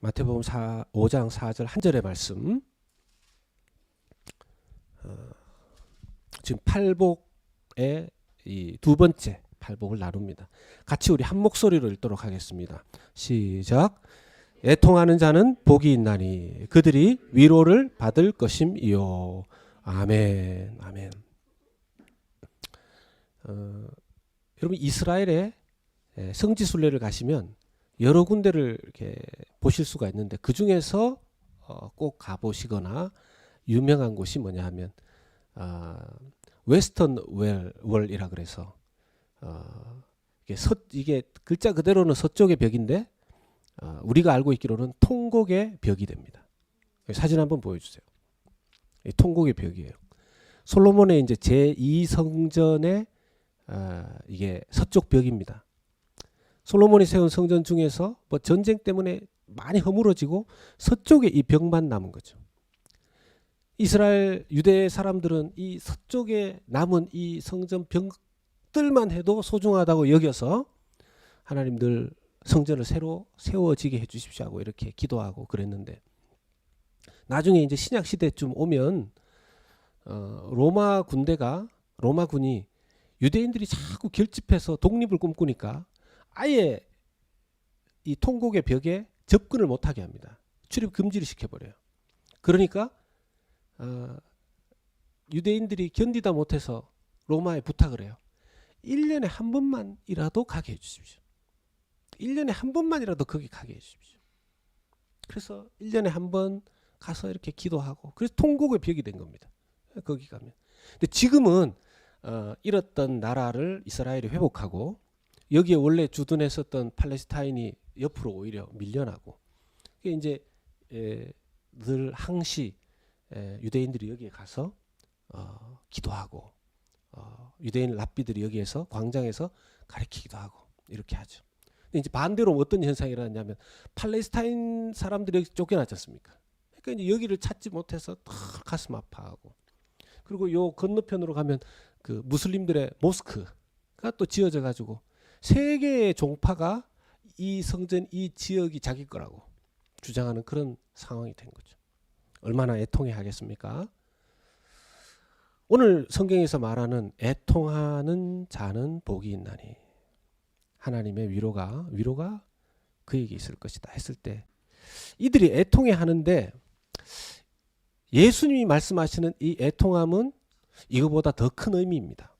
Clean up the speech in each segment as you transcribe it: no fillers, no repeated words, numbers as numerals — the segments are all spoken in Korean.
마태복음 5장 4절 한 절의 말씀. 지금 팔복의 이 두 번째 팔복을 나눕니다. 같이 우리 한 목소리로 읽도록 하겠습니다. 시작. 애통하는 자는 복이 있나니 그들이 위로를 받을 것임이요. 아멘. 아멘. 여러분 이스라엘의 성지순례를 가시면 여러 군데를 이렇게 보실 수가 있는데 그 중에서 꼭 가보시거나 유명한 곳이 뭐냐 하면 웨스턴 월이라 그래서 이게 글자 그대로는 서쪽의 벽인데 우리가 알고 있기로는 통곡의 벽이 됩니다. 사진 한번 보여주세요. 통곡의 벽이에요. 솔로몬의 이제 제2성전의 이게 서쪽 벽입니다. 솔로몬이 세운 성전 중에서 뭐 전쟁 때문에 많이 허물어지고 서쪽에 이 벽만 남은 거죠. 이스라엘 유대 사람들은 이 서쪽에 남은 이 성전 벽들만 해도 소중하다고 여겨서 하나님 늘 성전을 새로 세워지게 해주십시오 하고 이렇게 기도하고 그랬는데 나중에 이제 신약 시대쯤 오면 로마 군이 유대인들이 자꾸 결집해서 독립을 꿈꾸니까 아예 이 통곡의 벽에 접근을 못하게 합니다. 출입 금지를 시켜버려요. 그러니까 유대인들이 견디다 못해서 로마에 부탁을 해요. 1년에 한 번만이라도 가게 해주십시오. 1년에 한 번만이라도 거기 가게 해주십시오. 그래서 1년에 한 번 가서 이렇게 기도하고 그래서 통곡의 벽이 된 겁니다. 거기 가면. 근데 지금은 잃었던 나라를 이스라엘이 회복하고 여기에 원래 주둔했었던 팔레스타인이 옆으로 오히려 밀려나고 이게 이제 늘 항시 유대인들이 여기에 가서 기도하고 유대인 랍비들이 여기에서 광장에서 가르치기도 하고 이렇게 하죠. 근데 이제 반대로 어떤 현상이 일어났냐면 팔레스타인 사람들이 여기 쫓겨났지 않습니까? 그러니까 이제 여기를 찾지 못해서 가슴 아파하고 그리고 요 건너편으로 가면 그 무슬림들의 모스크가 또 지어져 가지고 세 개의 종파가 이 성전 이 지역이 자기 거라고 주장하는 그런 상황이 된 거죠. 얼마나 애통해 하겠습니까? 오늘 성경에서 말하는 애통하는 자는 복이 있나니 하나님의 위로가 그에게 있을 것이다 했을 때 이들이 애통해 하는데 예수님이 말씀하시는 이 애통함은 이거보다 더 큰 의미입니다.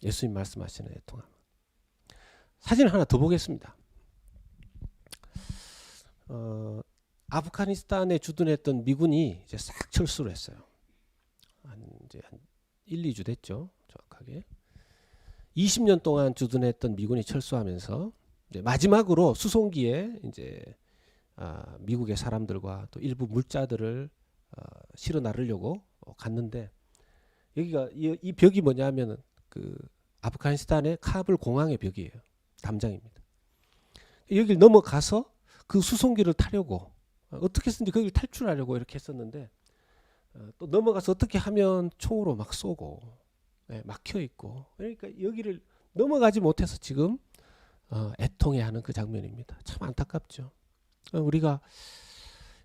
예수님 말씀하시는 애통함. 사진 하나 더 보겠습니다. 아프가니스탄에 주둔했던 미군이 이제 싹 철수를 했어요. 이제 한 1, 2주 됐죠. 정확하게. 20년 동안 주둔했던 미군이 철수하면서 이제 마지막으로 수송기에 이제 미국의 사람들과 또 일부 물자들을 실어 나르려고 갔는데 여기가 이 벽이 뭐냐면은 그 아프가니스탄의 카불 공항의 벽이에요. 담장입니다. 여기를 넘어가서 그 수송기를 타려고 어떻게 했든지 거기를 탈출하려고 이렇게 했었는데 또 넘어가서 어떻게 하면 총으로 막 쏘고 막혀 있고 그러니까 여기를 넘어가지 못해서 지금 애통해하는 그 장면입니다. 참 안타깝죠. 우리가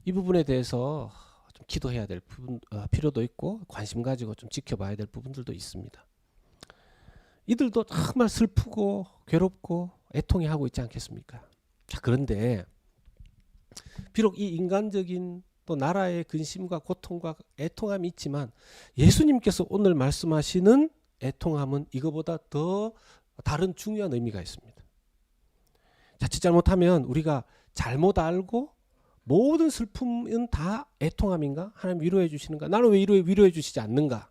이 부분에 대해서 좀 기도해야 될 부분 필요도 있고 관심 가지고 좀 지켜봐야 될 부분들도 있습니다. 이들도 정말 슬프고 괴롭고 애통해하고 있지 않겠습니까? 자, 그런데 비록 이 인간적인 또 나라의 근심과 고통과 애통함이 있지만 예수님께서 오늘 말씀하시는 애통함은 이거보다 더 다른 중요한 의미가 있습니다. 자칫 잘못하면 우리가 잘못 알고 모든 슬픔은 다 애통함인가? 하나님 위로해 주시는가? 나는 왜 위로해 주시지 않는가?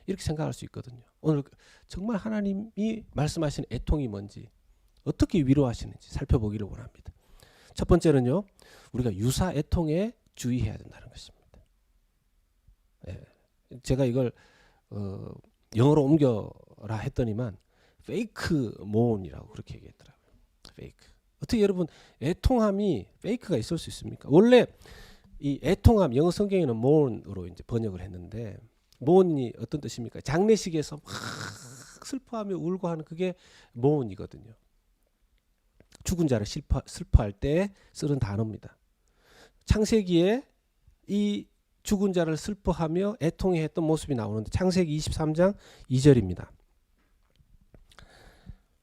이렇게 생각할 수 있거든요. 오늘 정말 하나님이 말씀하시는 애통이 뭔지 어떻게 위로하시는지 살펴보기를 원합니다. 첫 번째는요. 우리가 유사 애통에 주의해야 된다는 것입니다. 제가 이걸 영어로 옮겨라 했더니만 페이크 모온이라고 그렇게 얘기했더라고요. 페이크. 어떻게 여러분 애통함이 페이크가 있을 수 있습니까? 원래 이 애통함 영어 성경에는 mourn으로 이제 번역을 했는데 mourn이 어떤 뜻입니까? 장례식에서 막 슬퍼하며 울고 하는 그게 mourn이거든요. 죽은 자를 슬퍼할 때 쓰는 단어입니다. 창세기에 이 죽은 자를 슬퍼하며 애통해했던 모습이 나오는데 창세기 23장 2절입니다.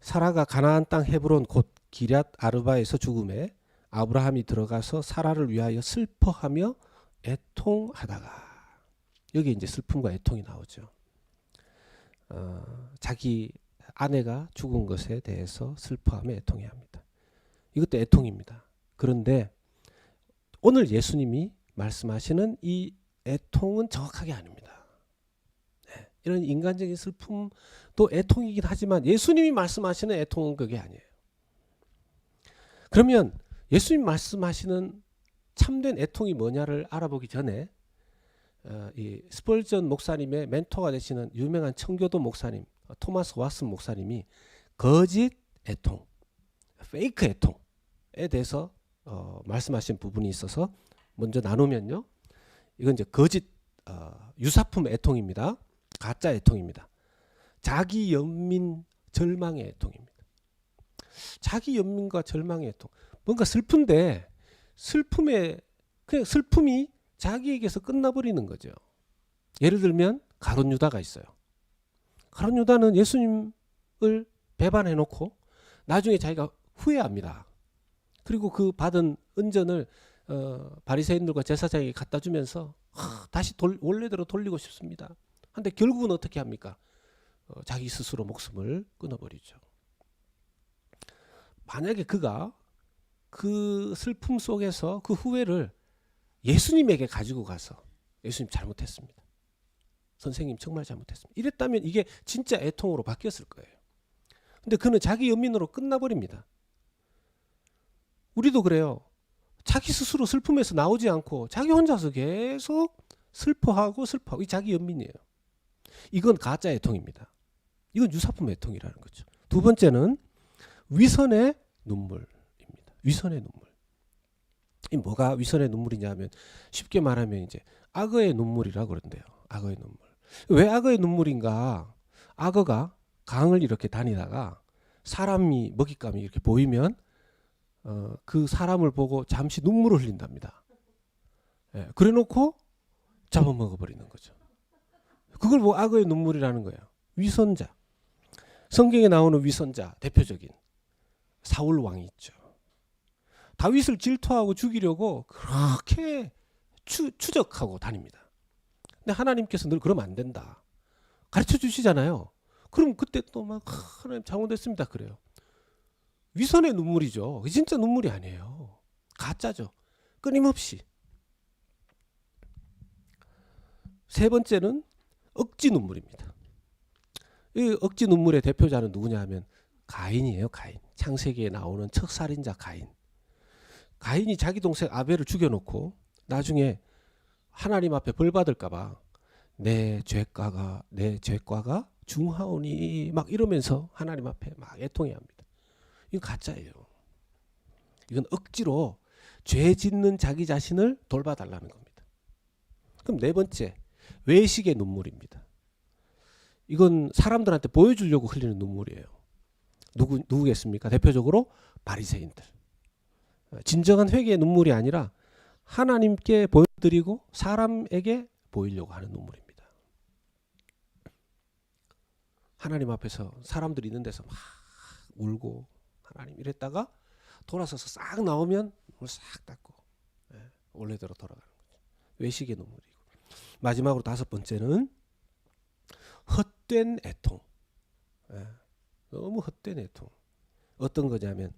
사라가 가나안 땅 헤브론 곧 기럇 아르바에서 죽음에 아브라함이 들어가서 사라를 위하여 슬퍼하며 애통하다가, 여기 이제 슬픔과 애통이 나오죠. 자기 아내가 죽은 것에 대해서 슬퍼하며 애통해야 합니다. 이것도 애통입니다. 그런데 오늘 예수님이 말씀하시는 이 애통은 정확하게 아닙니다. 네, 이런 인간적인 슬픔도 애통이긴 하지만 예수님이 말씀하시는 애통은 그게 아니에요. 그러면 예수님 말씀하시는 참된 애통이 뭐냐를 알아보기 전에 이 스펄전 목사님의 멘토가 되시는 유명한 청교도 목사님 토마스 왓슨 목사님이 거짓 애통, 페이크 애통에 대해서 말씀하신 부분이 있어서 먼저 나누면요. 이건 이제 거짓 유사품 애통입니다. 가짜 애통입니다. 자기 연민 절망의 애통입니다. 자기 연민과 절망의 애통. 뭔가 슬픈데 그냥 슬픔이 자기에게서 끝나버리는 거죠. 예를 들면 가룟 유다가 있어요. 가룟 유다는 예수님을 배반해놓고 나중에 자기가 후회합니다. 그리고 그 받은 은전을 바리새인들과 제사장에게 갖다 주면서 다시 원래대로 돌리고 싶습니다. 근데 결국은 어떻게 합니까? 자기 스스로 목숨을 끊어버리죠. 만약에 그가 그 슬픔 속에서 그 후회를 예수님에게 가지고 가서 예수님 잘못했습니다. 선생님 정말 잘못했습니다. 이랬다면 이게 진짜 애통으로 바뀌었을 거예요. 근데 그는 자기 연민으로 끝나버립니다. 우리도 그래요. 자기 스스로 슬픔에서 나오지 않고 자기 혼자서 계속 슬퍼하고 이 자기 연민이에요. 이건 가짜 애통입니다. 이건 유사품 애통이라는 거죠. 두 번째는 위선의 눈물입니다. 위선의 눈물. 이 뭐가 위선의 눈물이냐 하면 쉽게 말하면 이제 악어의 눈물이라고 그런대요. 악어의 눈물. 왜 악어의 눈물인가? 악어가 강을 이렇게 다니다가 사람이 먹잇감이 이렇게 보이면 그 사람을 보고 잠시 눈물을 흘린답니다. 예, 그래 놓고 잡아먹어 버리는 거죠. 그걸 뭐 악어의 눈물이라는 거예요. 위선자. 성경에 나오는 위선자 대표적인 사울 왕이 있죠. 다윗을 질투하고 죽이려고 그렇게 추적하고 다닙니다. 근데 하나님께서 늘 그러면 안 된다. 가르쳐 주시잖아요. 그럼 그때 또 막 하나님 잘못했습니다 그래요. 위선의 눈물이죠. 진짜 눈물이 아니에요. 가짜죠. 끊임없이. 세 번째는 억지 눈물입니다. 이 억지 눈물의 대표자는 누구냐 하면 가인이에요. 가인. 창세기에 나오는 척살인자 가인. 가인이 자기 동생 아벨을 죽여놓고 나중에 하나님 앞에 벌 받을까봐 내 죄과가 중하오니 막 이러면서 하나님 앞에 막 애통해야 합니다. 이건 가짜예요. 이건 억지로 죄 짓는 자기 자신을 돌봐달라는 겁니다. 그럼 네 번째, 외식의 눈물입니다. 이건 사람들한테 보여주려고 흘리는 눈물이에요. 누구겠습니까? 대표적으로 바리새인들. 진정한 회개의 눈물이 아니라 하나님께 보여드리고 사람에게 보이려고 하는 눈물입니다. 하나님 앞에서 사람들이 있는 데서 막 울고 하나님 이랬다가 돌아서서 싹 나오면 눈물 싹 닦고 원래대로 돌아가는 거죠. 외식의 눈물이고. 마지막으로 다섯 번째는 헛된 애통. 너무 헛된 애통. 어떤 거냐면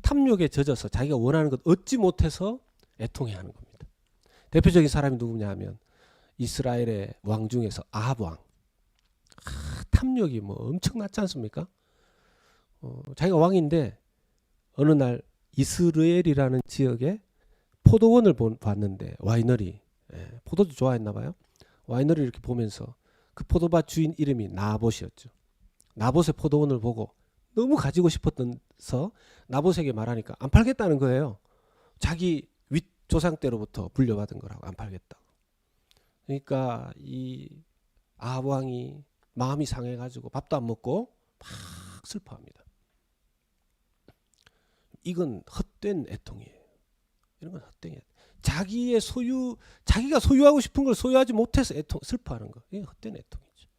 탐욕에 젖어서 자기가 원하는 것 얻지 못해서 애통해하는 겁니다. 대표적인 사람이 누구냐 하면 이스라엘의 왕 중에서 아합 왕. 탐욕이 뭐 엄청났지 않습니까? 자기가 왕인데 어느 날 이스라엘이라는 지역에 포도원을 봤는데 와이너리, 포도주 좋아했나 봐요. 와이너리 이렇게 보면서 그 포도밭 주인 이름이 나봇이었죠. 나봇의 포도원을 보고 너무 가지고 싶었던서 나봇에게 말하니까 안 팔겠다는 거예요. 자기 윗 조상 때로부터 물려받은 거라고 안 팔겠다고. 그러니까 이 아합 왕이 마음이 상해가지고 밥도 안 먹고 막 슬퍼합니다. 이건 헛된 애통이에요. 이런 건 헛되게. 자기가 소유하고 싶은 걸 소유하지 못해서 슬퍼하는 거. 이게 헛된 애통이죠.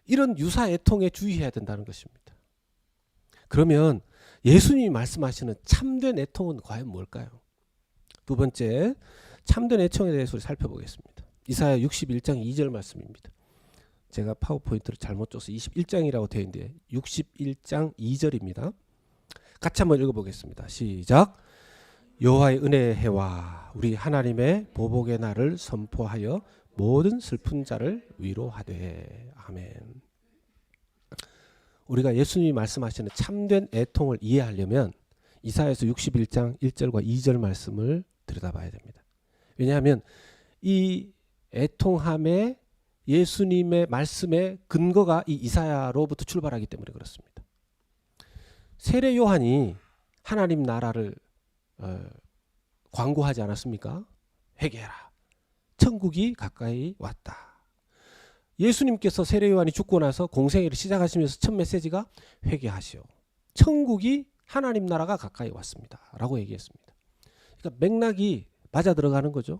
이런 유사 애통에 주의해야 된다는 것입니다. 그러면 예수님이 말씀하시는 참된 애통은 과연 뭘까요? 두 번째, 참된 애통에 대해서 살펴보겠습니다. 이사야 61장 2절 말씀입니다. 제가 파워포인트를 잘못 줘서 21장이라고 되어 있는데 61장 2절입니다. 같이 한번 읽어보겠습니다. 시작. 여호와의 은혜의 해와 우리 하나님의 보복의 날을 선포하여 모든 슬픈 자를 위로하되. 아멘. 우리가 예수님이 말씀하시는 참된 애통을 이해하려면 이사야서 61장 1절과 2절 말씀을 들여다봐야 됩니다. 왜냐하면 이 애통함에 예수님의 말씀의 근거가 이 이사야로부터 출발하기 때문에 그렇습니다. 세례 요한이 하나님 나라를 광고하지 않았습니까? 회개하라. 천국이 가까이 왔다. 예수님께서 세례 요한이 죽고 나서 공생애를 시작하시면서 첫 메시지가 회개하시오. 천국이 하나님 나라가 가까이 왔습니다. 라고 얘기했습니다. 그러니까 맥락이 맞아 들어가는 거죠.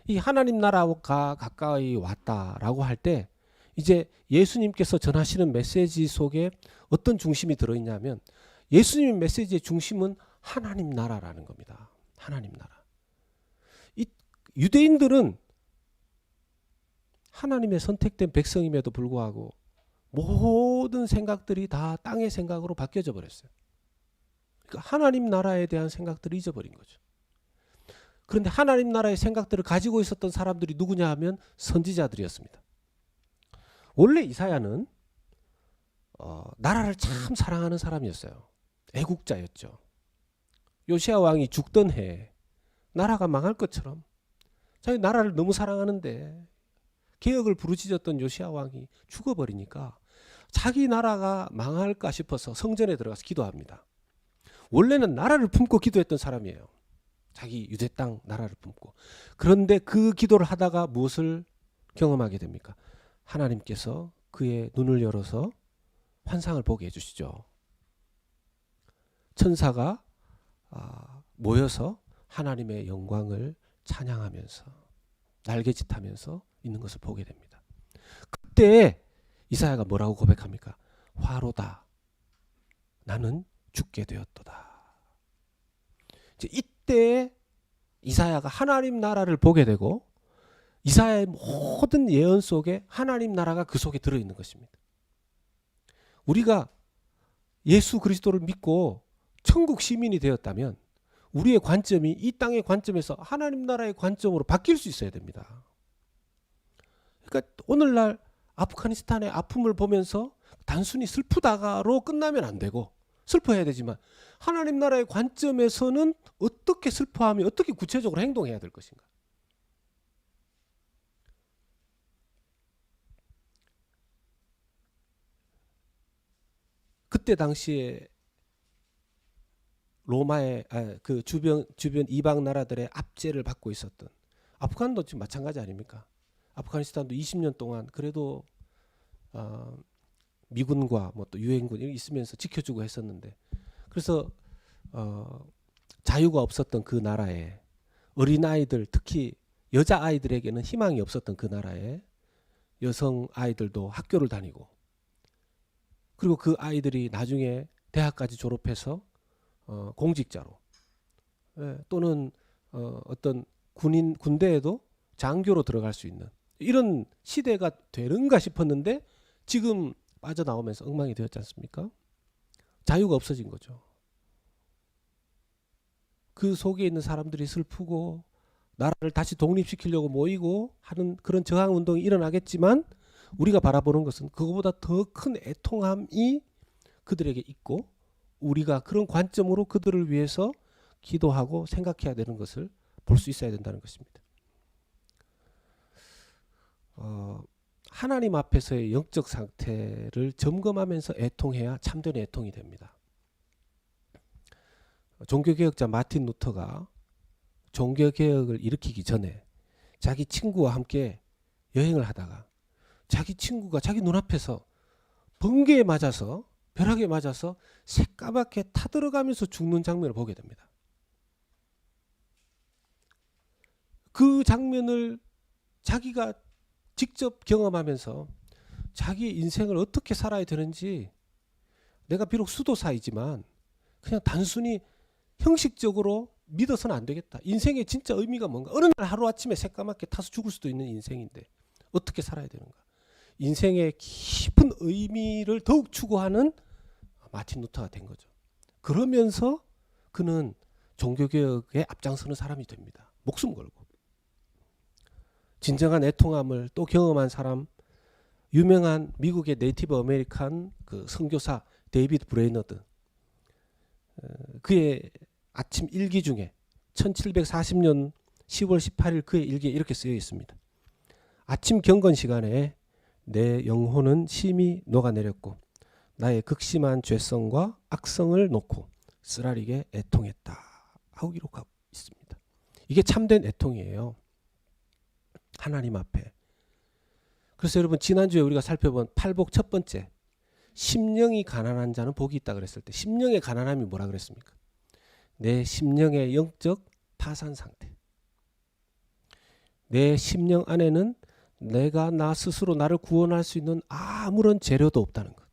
이 하나님 나라가 가까이 왔다라고 할 때 이제 예수님께서 전하시는 메시지 속에 어떤 중심이 들어있냐면 예수님의 메시지의 중심은 하나님 나라라는 겁니다. 하나님 나라. 이 유대인들은 하나님의 선택된 백성임에도 불구하고 모든 생각들이 다 땅의 생각으로 바뀌어져 버렸어요. 그러니까 하나님 나라에 대한 생각들을 잊어버린 거죠. 그런데 하나님 나라의 생각들을 가지고 있었던 사람들이 누구냐 하면 선지자들이었습니다. 원래 이사야는 나라를 참 사랑하는 사람이었어요. 애국자였죠. 요시야 왕이 죽던 해에 나라가 망할 것처럼 자기 나라를 너무 사랑하는데 개혁을 부르짖었던 요시야 왕이 죽어버리니까 자기 나라가 망할까 싶어서 성전에 들어가서 기도합니다. 원래는 나라를 품고 기도했던 사람이에요. 자기 유대 땅 나라를 품고. 그런데 그 기도를 하다가 무엇을 경험하게 됩니까? 하나님께서 그의 눈을 열어서 환상을 보게 해주시죠. 천사가 모여서 하나님의 영광을 찬양하면서 날개짓하면서 있는 것을 보게 됩니다. 그때 이사야가 뭐라고 고백합니까? 화로다. 나는 죽게 되었도다. 이때 이사야가 하나님 나라를 보게 되고 이사야의 모든 예언 속에 하나님 나라가 그 속에 들어있는 것입니다. 우리가 예수 그리스도를 믿고 천국 시민이 되었다면 우리의 관점이 이 땅의 관점에서 하나님 나라의 관점으로 바뀔 수 있어야 됩니다. 그러니까 오늘날 아프가니스탄의 아픔을 보면서 단순히 슬프다가로 끝나면 안 되고 슬퍼해야 되지만 하나님 나라의 관점에서는 어떻게 슬퍼하며 어떻게 구체적으로 행동해야 될 것인가. 그때 당시에 로마의 그 주변 이방 나라들의 압제를 받고 있었던 아프간도 지금 마찬가지 아닙니까? 아프가니스탄도 20년 동안 그래도 미군과 뭐 또 유엔군이 있으면서 지켜주고 했었는데 그래서 자유가 없었던 그 나라에 어린아이들 특히 여자아이들에게는 희망이 없었던 그 나라에 여성 아이들도 학교를 다니고 그리고 그 아이들이 나중에 대학까지 졸업해서 공직자로 또는 어떤 군대에도 장교로 들어갈 수 있는 이런 시대가 되는가 싶었는데 지금 빠져나오면서 엉망이 되었지 않습니까? 자유가 없어진 거죠. 그 속에 있는 사람들이 슬프고 나라를 다시 독립시키려고 모이고 하는 그런 저항운동이 일어나겠지만 우리가 바라보는 것은 그거보다 더 큰 애통함이 그들에게 있고 우리가 그런 관점으로 그들을 위해서 기도하고 생각해야 되는 것을 볼 수 있어야 된다는 것입니다. 하나님 앞에서의 영적 상태를 점검하면서 애통해야 참된 애통이 됩니다. 종교개혁자 마틴 루터가 종교개혁을 일으키기 전에 자기 친구와 함께 여행을 하다가 자기 친구가 자기 눈앞에서 번개에 맞아서 벼락에 맞아서 새까맣게 타들어가면서 죽는 장면을 보게 됩니다. 그 장면을 자기가 직접 경험하면서 자기의 인생을 어떻게 살아야 되는지, 내가 비록 수도사이지만 그냥 단순히 형식적으로 믿어서는 안 되겠다. 인생의 진짜 의미가 뭔가. 어느 날 하루아침에 새까맣게 타서 죽을 수도 있는 인생인데 어떻게 살아야 되는가. 인생의 깊은 의미를 더욱 추구하는 마틴 루터가 된 거죠. 그러면서 그는 종교개혁에 앞장서는 사람이 됩니다. 목숨 걸고. 진정한 애통함을 또 경험한 사람, 유명한 미국의 네이티브 아메리칸 그 선교사 데이비드 브레이너드, 그의 아침 일기 중에 1740년 10월 18일 그의 일기에 이렇게 쓰여 있습니다. 아침 경건 시간에 내 영혼은 심히 녹아내렸고 나의 극심한 죄성과 악성을 놓고 쓰라리게 애통했다 하고 기록하고 있습니다. 이게 참된 애통이에요. 하나님 앞에. 그래서 여러분, 지난주에 우리가 살펴본 팔복 첫 번째, 심령이 가난한 자는 복이 있다 그랬을 때, 심령의 가난함이 뭐라 그랬습니까? 내 심령의 영적 파산 상태. 내 심령 안에는 내가 나 스스로 나를 구원할 수 있는 아무런 재료도 없다는 것.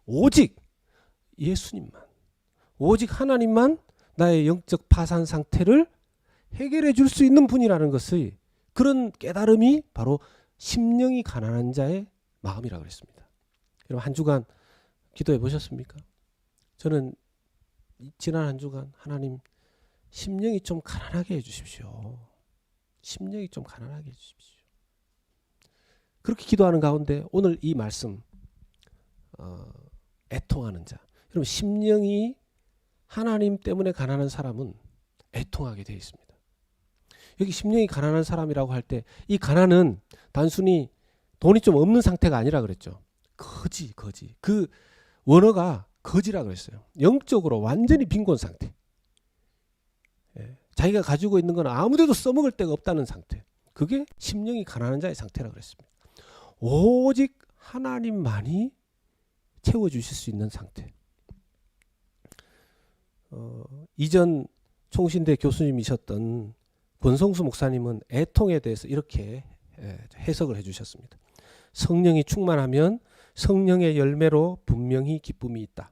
오직 예수님만, 오직 하나님만 나의 영적 파산 상태를 해결해 줄 수 있는 분이라는 것의 그런 깨달음이 바로 심령이 가난한 자의 마음이라고 그랬습니다. 여러분, 한 주간 기도해 보셨습니까? 저는 지난 한 주간 하나님, 심령이 좀 가난하게 해주십시오. 심령이 좀 가난하게 해주십시오. 그렇게 기도하는 가운데 오늘 이 말씀, 애통하는 자. 여러분, 심령이 하나님 때문에 가난한 사람은 애통하게 되어 있습니다. 여기 심령이 가난한 사람이라고 할 때 이 가난은 단순히 돈이 좀 없는 상태가 아니라 그랬죠. 거지. 그 원어가 거지라 그랬어요. 영적으로 완전히 빈곤 상태. 자기가 가지고 있는 건 아무데도 써먹을 데가 없다는 상태. 그게 심령이 가난한 자의 상태라 그랬습니다. 오직 하나님만이 채워주실 수 있는 상태. 이전 총신대 교수님이셨던 권성수 목사님은 애통에 대해서 이렇게 해석을 해주셨습니다. 성령이 충만하면 성령의 열매로 분명히 기쁨이 있다.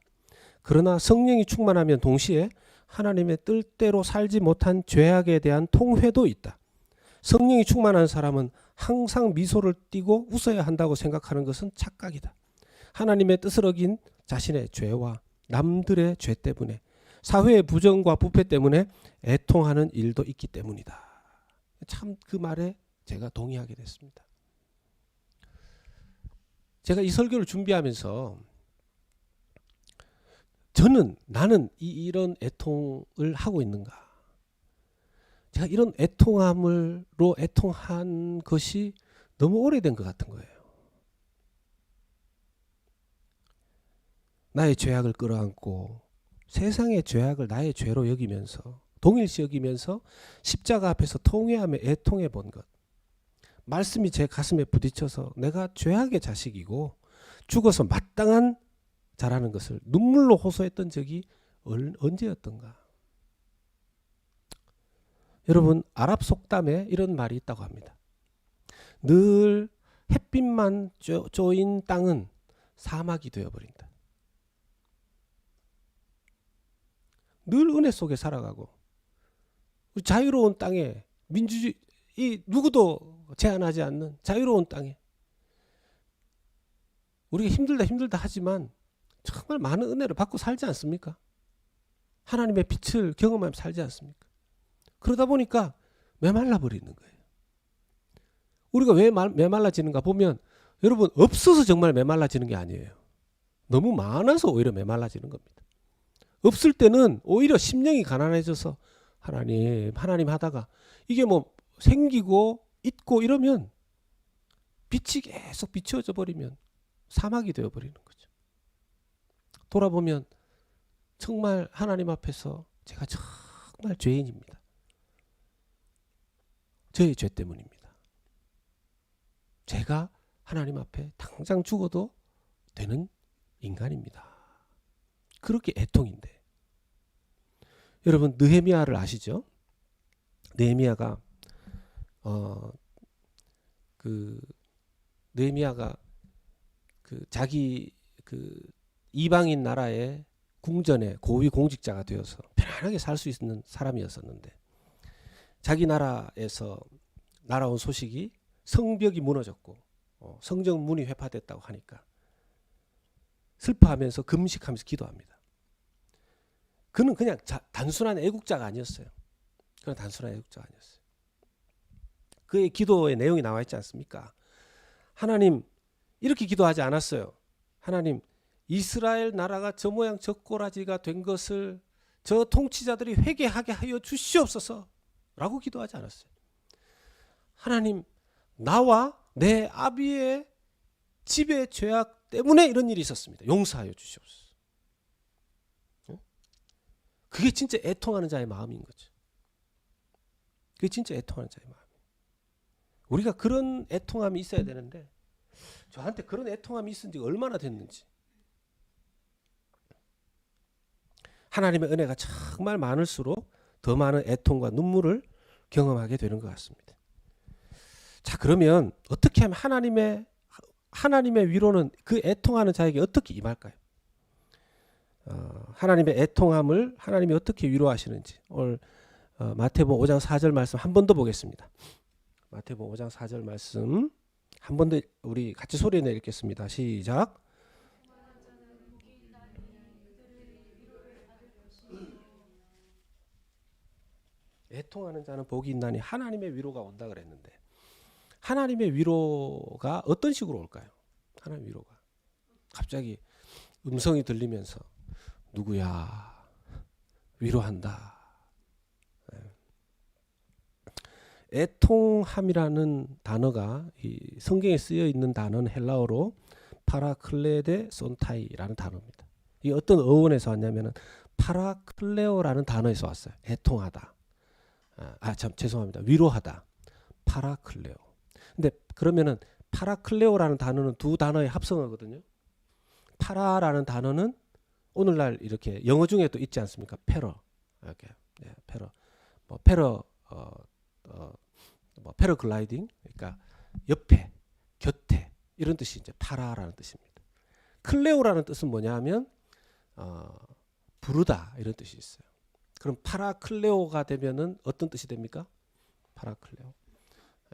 그러나 성령이 충만하면 동시에 하나님의 뜻대로 살지 못한 죄악에 대한 통회도 있다. 성령이 충만한 사람은 항상 미소를 띠고 웃어야 한다고 생각하는 것은 착각이다. 하나님의 뜻을 어긴 자신의 죄와 남들의 죄 때문에, 사회의 부정과 부패 때문에 애통하는 일도 있기 때문이다. 참 그 말에 제가 동의하게 됐습니다. 제가 이 설교를 준비하면서 나는 이런 애통을 하고 있는가? 제가 이런 애통함으로 애통한 것이 너무 오래된 것 같은 거예요. 나의 죄악을 끌어안고 세상의 죄악을 나의 죄로 여기면서, 동일시 여기면서 십자가 앞에서 통회하며 애통해 본 것. 말씀이 제 가슴에 부딪혀서 내가 죄악의 자식이고 죽어서 마땅한 자라는 것을 눈물로 호소했던 적이 언제였던가. 여러분, 아랍 속담에 이런 말이 있다고 합니다. 늘 햇빛만 쪼인 땅은 사막이 되어버린다. 늘 은혜 속에 살아가고 자유로운 땅에, 민주주의, 누구도 제한하지 않는 자유로운 땅에 우리가 힘들다 하지만 정말 많은 은혜를 받고 살지 않습니까? 하나님의 빛을 경험하며 살지 않습니까? 그러다 보니까 메말라 버리는 거예요. 우리가 왜 메말라지는가 보면, 여러분, 없어서 정말 메말라지는 게 아니에요. 너무 많아서 오히려 메말라지는 겁니다. 없을 때는 오히려 심령이 가난해져서 하나님 하다가 이게 뭐 생기고 있고 이러면 빛이 계속 비추어져 버리면 사막이 되어버리는 거죠. 돌아보면 정말 하나님 앞에서 제가 정말 죄인입니다. 저의 죄 때문입니다. 제가 하나님 앞에 당장 죽어도 되는 인간입니다. 그렇게 애통인데, 여러분 느헤미야를 아시죠? 느헤미야가 그 느헤미야가 그 자기 그 이방인 나라의 궁전의 고위 공직자가 되어서 편안하게 살 수 있는 사람이었었는데 자기 나라에서 날아온 소식이 성벽이 무너졌고 성정문이 회파됐다고 하니까 슬퍼하면서 금식하면서 기도합니다. 그는 그냥 단순한 애국자가 아니었어요. 그는 단순한 애국자가 아니었어요. 그의 기도의 내용이 나와 있지 않습니까? 하나님, 이렇게 기도하지 않았어요. 하나님, 이스라엘 나라가 저 모양 저 꼬라지가 된 것을 저 통치자들이 회개하게 하여 주시옵소서 라고 기도하지 않았어요. 하나님, 나와 내 아비의 집의 죄악 때문에 이런 일이 있었습니다. 용서하여 주시옵소서. 그게 진짜 애통하는 자의 마음인 거죠. 그게 진짜 애통하는 자의 마음이에요. 우리가 그런 애통함이 있어야 되는데 저한테 그런 애통함이 있은 지가 얼마나 됐는지. 하나님의 은혜가 정말 많을수록 더 많은 애통과 눈물을 경험하게 되는 것 같습니다. 자, 그러면 어떻게 하면 하나님의 위로는 그 애통하는 자에게 어떻게 임할까요? 하나님의 애통함을 하나님이 어떻게 위로하시는지 오늘 마태복음 5장 4절 말씀 한 번 더 보겠습니다. 마태복음 5장 4절 말씀 한 번 더 우리 같이 소리 내 읽겠습니다. 시작. 애통하는 자는 복이 있나니 하나님의 위로가 온다 그랬는데 하나님의 위로가 어떤 식으로 올까요? 하나님의 위로가 갑자기 음성이 들리면서 누구야 위로한다. 애통함이라는 단어가 이 성경에 쓰여 있는 단어는 헬라어로 파라클레데 손타이라는 단어입니다. 이 어떤 어원에서 왔냐면은 파라클레오라는 단어에서 왔어요. 애통하다. 죄송합니다. 위로하다. 파라클레오. 근데 그러면은 파라클레오라는 단어는 두 단어의 합성어거든요. 파라라는 단어는 오늘날 이렇게 영어 중에 또 있지 않습니까? 패러. 이렇게. 네, 패러. 패러글라이딩. 그러니까 옆에, 곁에 이런 뜻이 이제 파라라는 뜻입니다. 클레오라는 뜻은 뭐냐면 부르다 이런 뜻이 있어요. 그럼 파라클레오가 되면은 어떤 뜻이 됩니까? 파라클레오.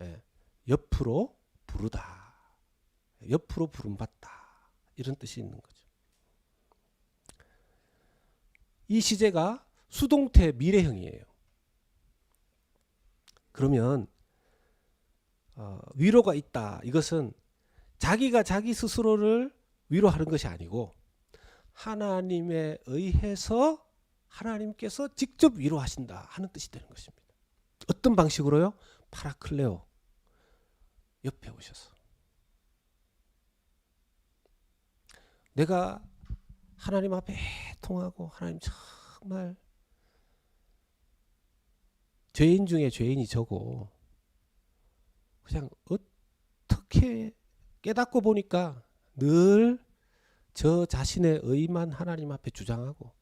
예, 옆으로 부르다. 옆으로 부름받다. 이런 뜻이 있는 거죠. 이 시제가 수동태 미래형이에요. 그러면 위로가 있다. 이것은 자기가 자기 스스로를 위로하는 것이 아니고 하나님에 의해서 하나님께서 직접 위로하신다 하는 뜻이 되는 것입니다. 어떤 방식으로요? 파라클레오. 옆에 오셔서. 내가 하나님 앞에 애통하고 하나님 정말 죄인 중에 죄인이 저고 그냥 어떻게 깨닫고 보니까 늘 저 자신의 의만 하나님 앞에 주장하고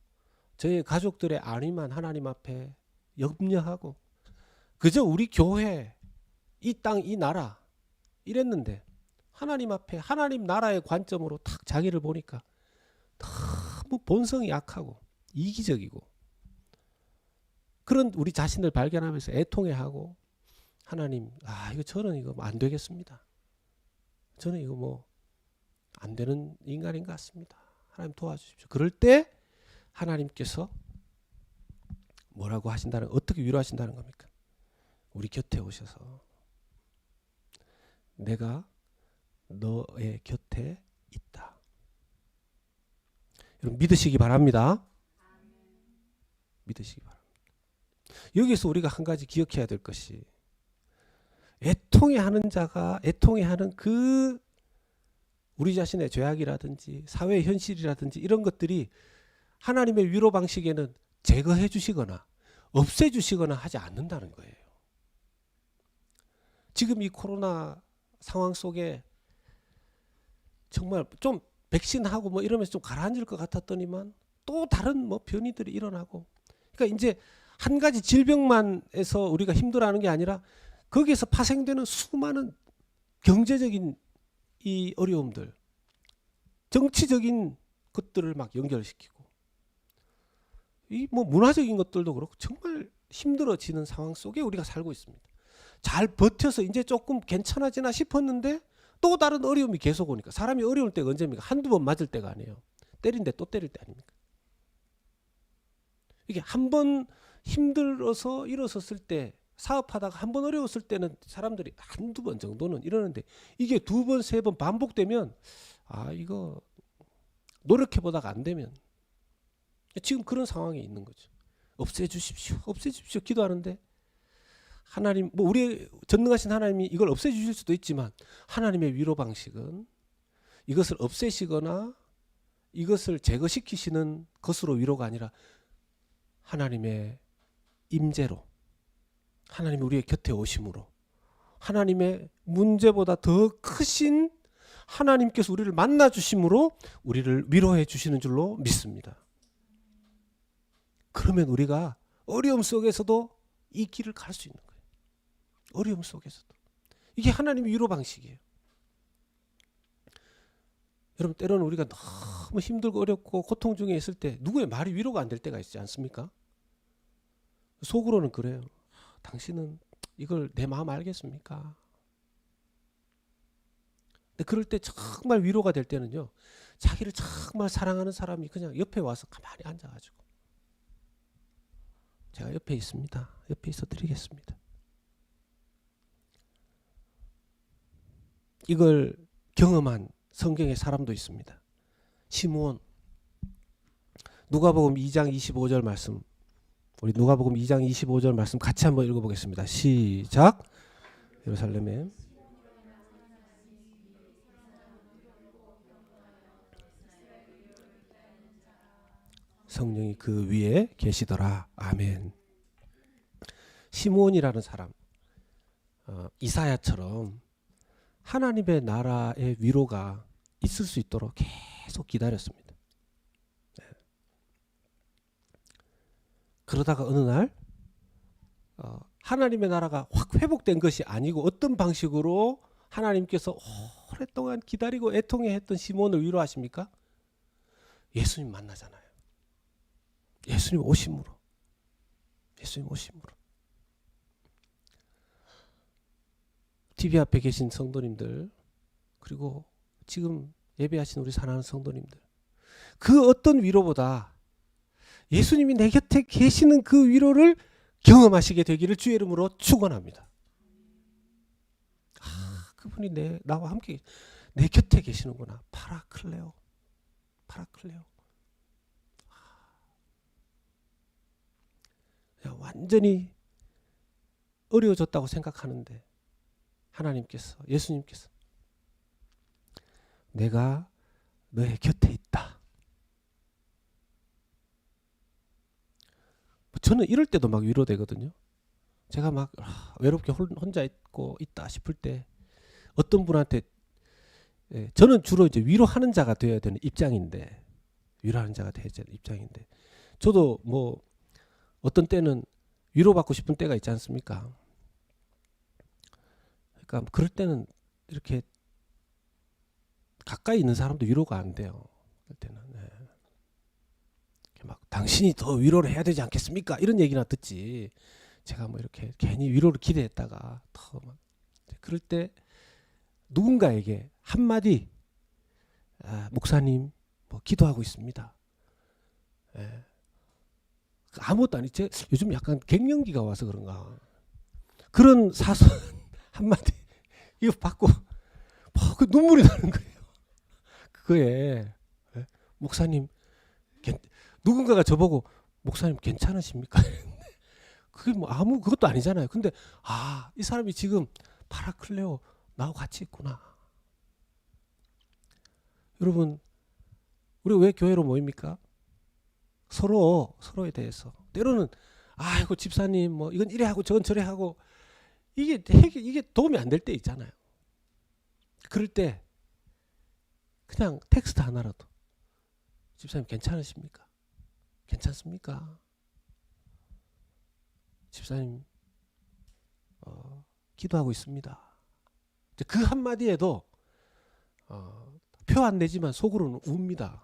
저희 가족들의 안위만 하나님 앞에 염려하고 그저 우리 교회 이 땅 이 나라 이랬는데 하나님 앞에 하나님 나라의 관점으로 탁 자기를 보니까 너무 본성이 약하고 이기적이고 그런 우리 자신을 발견하면서 애통해하고 하나님 이거 저는 이거 안 되겠습니다. 저는 이거 뭐 안 되는 인간인 것 같습니다. 하나님 도와주십시오. 그럴 때 하나님께서 뭐라고 하신다는 어떻게 위로하신다는 겁니까? 우리 곁에 오셔서 내가 너의 곁에 있다. 여러분 믿으시기 바랍니다. 믿으시기 바랍니다. 여기서 우리가 한 가지 기억해야 될 것이 애통해하는 자가 애통해하는 그 우리 자신의 죄악이라든지 사회의 현실이라든지 이런 것들이 하나님의 위로 방식에는 제거해 주시거나 없애 주시거나 하지 않는다는 거예요. 지금 이 코로나 상황 속에 정말 좀 백신하고 뭐 이러면서 좀 가라앉을 것 같았더니만 또 다른 뭐 변이들이 일어나고 그러니까 이제 한 가지 질병만에서 우리가 힘들어하는 게 아니라 거기에서 파생되는 수많은 경제적인 이 어려움들, 정치적인 것들을 막 연결시키고, 이 뭐 문화적인 것들도 그렇고 정말 힘들어지는 상황 속에 우리가 살고 있습니다. 잘 버텨서 이제 조금 괜찮아지나 싶었는데 또 다른 어려움이 계속 오니까, 사람이 어려울 때가 언제입니까? 한두 번 맞을 때가 아니에요. 때린데 또 때릴 때 아닙니까? 이게 한 번 힘들어서 일어섰을 때, 사업하다가 한 번 어려웠을 때는 사람들이 한두 번 정도는 이러는데, 이게 두 번, 세 번 반복되면 이거 노력해 보다가 안 되면, 지금 그런 상황에 있는 거죠. 없애주십시오, 없애주십시오 기도하는데 하나님, 뭐 우리 전능하신 하나님이 이걸 없애주실 수도 있지만, 하나님의 위로 방식은 이것을 없애시거나 이것을 제거시키시는 것으로 위로가 아니라 하나님의 임재로, 하나님이 우리의 곁에 오심으로, 하나님의 문제보다 더 크신 하나님께서 우리를 만나 주심으로 우리를 위로해 주시는 줄로 믿습니다. 그러면 우리가 어려움 속에서도 이 길을 갈 수 있는 거예요. 어려움 속에서도. 이게 하나님의 위로 방식이에요. 여러분, 때로는 우리가 너무 힘들고 어렵고 고통 중에 있을 때 누구의 말이 위로가 안 될 때가 있지 않습니까? 속으로는 그래요. 당신은 이걸 내 마음 알겠습니까? 근데 그럴 때 정말 위로가 될 때는요, 자기를 정말 사랑하는 사람이 그냥 옆에 와서 가만히 앉아가지고, 제가 옆에 있습니다, 옆에 있어 드리겠습니다, 이걸 경험한 성경의 사람도 있습니다. 시므온. 누가복음 2장 25절 말씀, 우리 누가복음 2장 25절 말씀 같이 한번 읽어보겠습니다. 시작. 예루살렘에 성령이 그 위에 계시더라. 아멘. 시므온이라는 사람, 이사야처럼 하나님의 나라의 위로가 있을 수 있도록 계속 기다렸습니다. 그러다가 어느 날 하나님의 나라가 확 회복된 것이 아니고, 어떤 방식으로 하나님께서 오랫동안 기다리고 애통해 했던 시몬을 위로하십니까? 예수님 만나잖아요. 예수님 오심으로. 예수님 오심으로. TV 앞에 계신 성도님들, 그리고 지금 예배하신 우리 사랑하는 성도님들, 그 어떤 위로보다 예수님이 내 곁에 계시는 그 위로를 경험하시게 되기를 주의 이름으로 축원합니다. 그분이 나와 함께 내 곁에 계시는구나. 파라클레오, 파라클레오. 완전히 어려워졌다고 생각하는데 하나님께서, 예수님께서 내가 너의 곁에 있다. 저는 이럴 때도 막 위로되거든요. 제가 막 외롭게 혼자 있다 싶을 때 어떤 분한테, 저는 주로 이제 위로하는 자가 되어야 되는 입장인데, 위로하는 자가 되어야 되는 입장인데, 저도 뭐 어떤 때는 위로받고 싶은 때가 있지 않습니까? 그러니까 그럴 때는 이렇게 가까이 있는 사람도 위로가 안 돼요. 그럴 때는 막 당신이 더 위로를 해야 되지 않겠습니까? 이런 얘기나 듣지. 제가 뭐 이렇게 괜히 위로를 기대했다가 더 막, 그럴 때 누군가에게 한마디, 목사님 뭐 기도하고 있습니다. 아무것도 아니지. 요즘 약간 갱년기가 와서 그런가. 그런 사소한 한마디 이거 받고 그 눈물이 나는 거예요. 그거에 목사님, 누군가가 저보고 목사님 괜찮으십니까? 그게 뭐 그것도 아니잖아요. 근데 이 사람이 지금 파라클레오 나하고 같이 있구나. 여러분, 우리 왜 교회로 모입니까? 서로에 대해서. 때로는 아이고 집사님 뭐 이건 이래 하고 저건 저래 하고, 이게 도움이 안 될 때 있잖아요. 그럴 때 그냥 텍스트 하나라도, 집사님 괜찮으십니까? 괜찮습니까? 집사님 기도하고 있습니다. 그 한마디에도 표 안 내지만 속으로는 웁니다.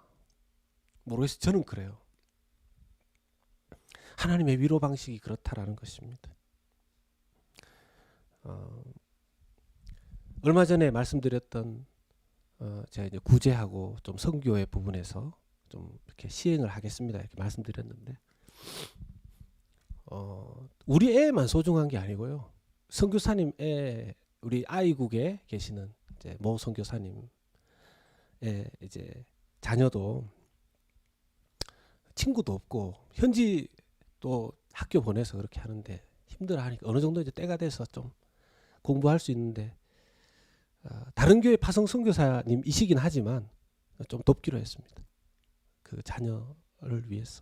모르겠어요. 저는 그래요. 하나님의 위로 방식이 그렇다라는 것입니다. 얼마 전에 말씀드렸던 제가 이제 구제하고 좀 선교의 부분에서 좀 이렇게 시행을 하겠습니다. 이렇게 말씀드렸는데 우리 애만 소중한 게 아니고요. 선교사님 애, 우리 아이국에 계시는 이제 모 선교사님의 이제 자녀도 친구도 없고 현지 또 학교 보내서 그렇게 하는데 힘들어하니까 어느 정도 이제 때가 돼서 좀 공부할 수 있는데 다른 교회 파송 선교사님이시긴 하지만 좀 돕기로 했습니다. 그 자녀를 위해서.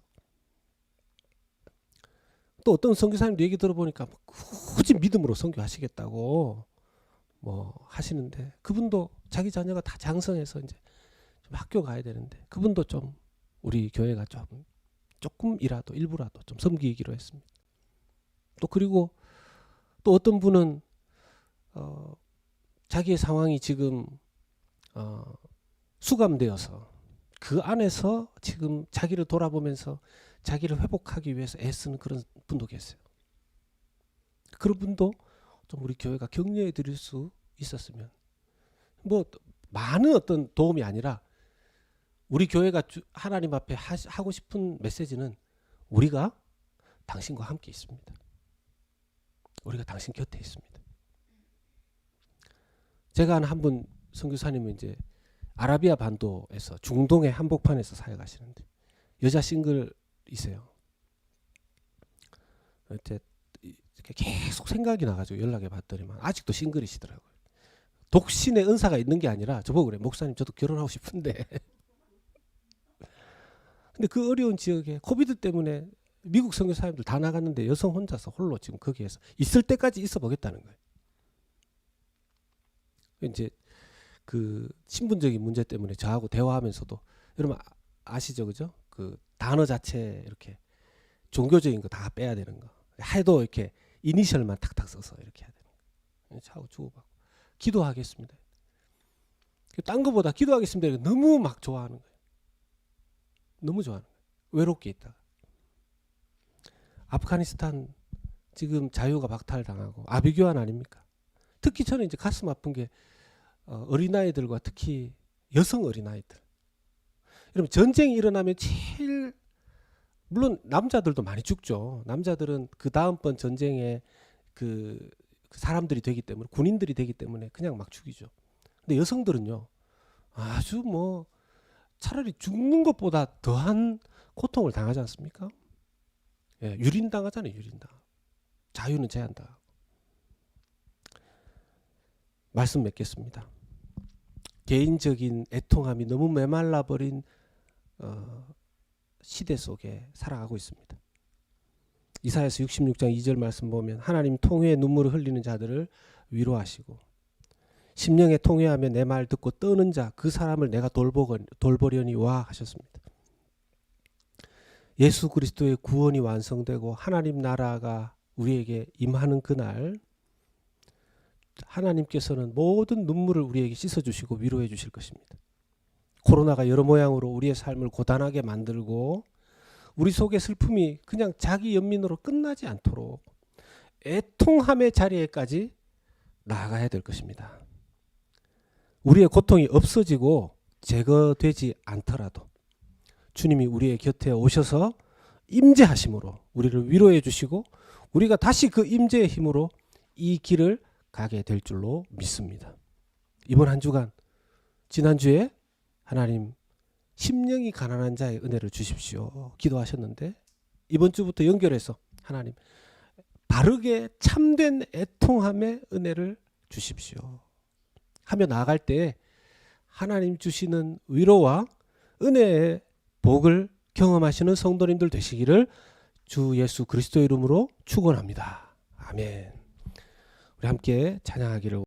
또 어떤 선교사님도 얘기 들어보니까 굳이 믿음으로 선교하시겠다고 뭐 하시는데 그분도 자기 자녀가 다 장성해서 이제 좀 학교 가야 되는데 그분도 좀 우리 교회가 조금이라도 일부라도 좀 섬기기로 했습니다. 또 그리고 또 어떤 분은 자기의 상황이 지금 수감되어서 그 안에서 지금 자기를 돌아보면서 자기를 회복하기 위해서 애쓰는 그런 분도 계세요. 그런 분도 좀 우리 교회가 격려해 드릴 수 있었으면 뭐 많은 어떤 도움이 아니라 우리 교회가 하나님 앞에 하고 싶은 메시지는 우리가 당신과 함께 있습니다. 우리가 당신 곁에 있습니다. 제가 아는 한 분 선교사님은 이제 아라비아 반도에서 중동의 한복판에서 사역하시는데 여자 싱글이세요. 이제 계속 생각이 나가지고 연락해 봤더니만 아직도 싱글이시더라고요. 독신의 은사가 있는 게 아니라 저보고 그래, 목사님 저도 결혼하고 싶은데 근데 그 어려운 지역에 코비드 때문에 미국 선교사님들 다 나갔는데 여성 혼자서 홀로 지금 거기에서 있을 때까지 있어 보겠다는 거예요. 이제 그 신분적인 문제 때문에 저하고 대화하면서도 여러분 아시죠, 그죠? 그 단어 자체 이렇게 종교적인 거 다 빼야 되는 거. 해도 이렇게 이니셜만 탁탁 써서 이렇게 해야 되는 거. 하고 주고받고 기도하겠습니다. 딴 거보다 기도하겠습니다. 너무 막 좋아하는 거예요. 너무 좋아하는 거예요. 외롭게 있다가 아프가니스탄 지금 자유가 박탈당하고 아비규환 아닙니까? 특히 저는 이제 가슴 아픈 게 어린아이들과 특히 여성 어린아이들. 여러분 전쟁이 일어나면 제일 물론 남자들도 많이 죽죠. 남자들은 그 다음번 전쟁에 그 사람들이 되기 때문에 군인들이 되기 때문에 그냥 막 죽이죠. 근데 여성들은요 아주 뭐 차라리 죽는 것보다 더한 고통을 당하지 않습니까? 예, 유린당하잖아요. 유린당. 자유는 제한다. 말씀 맺겠습니다. 개인적인 애통함이 너무 메말라버린 시대 속에 살아가고 있습니다. 이사야서 66장 2절 말씀 보면 하나님 통회에 눈물을 흘리는 자들을 위로하시고 심령에 통회하며 내 말 듣고 떠는 자 그 사람을 내가 돌보려니 와 하셨습니다. 예수 그리스도의 구원이 완성되고 하나님 나라가 우리에게 임하는 그날 하나님께서는 모든 눈물을 우리에게 씻어주시고 위로해 주실 것입니다. 코로나가 여러 모양으로 우리의 삶을 고단하게 만들고 우리 속의 슬픔이 그냥 자기 연민으로 끝나지 않도록 애통함의 자리에까지 나아가야 될 것입니다. 우리의 고통이 없어지고 제거되지 않더라도 주님이 우리의 곁에 오셔서 임재하심으로 우리를 위로해 주시고 우리가 다시 그 임재의 힘으로 이 길을 가게 될 줄로 믿습니다. 이번 한 주간 지난주에 하나님 심령이 가난한 자의 은혜를 주십시오 기도하셨는데 이번 주부터 연결해서 하나님 바르게 참된 애통함의 은혜를 주십시오 하며 나아갈 때 하나님 주시는 위로와 은혜의 복을 경험하시는 성도님들 되시기를 주 예수 그리스도의 이름으로 축원합니다. 아멘. 우리 함께 찬양하기를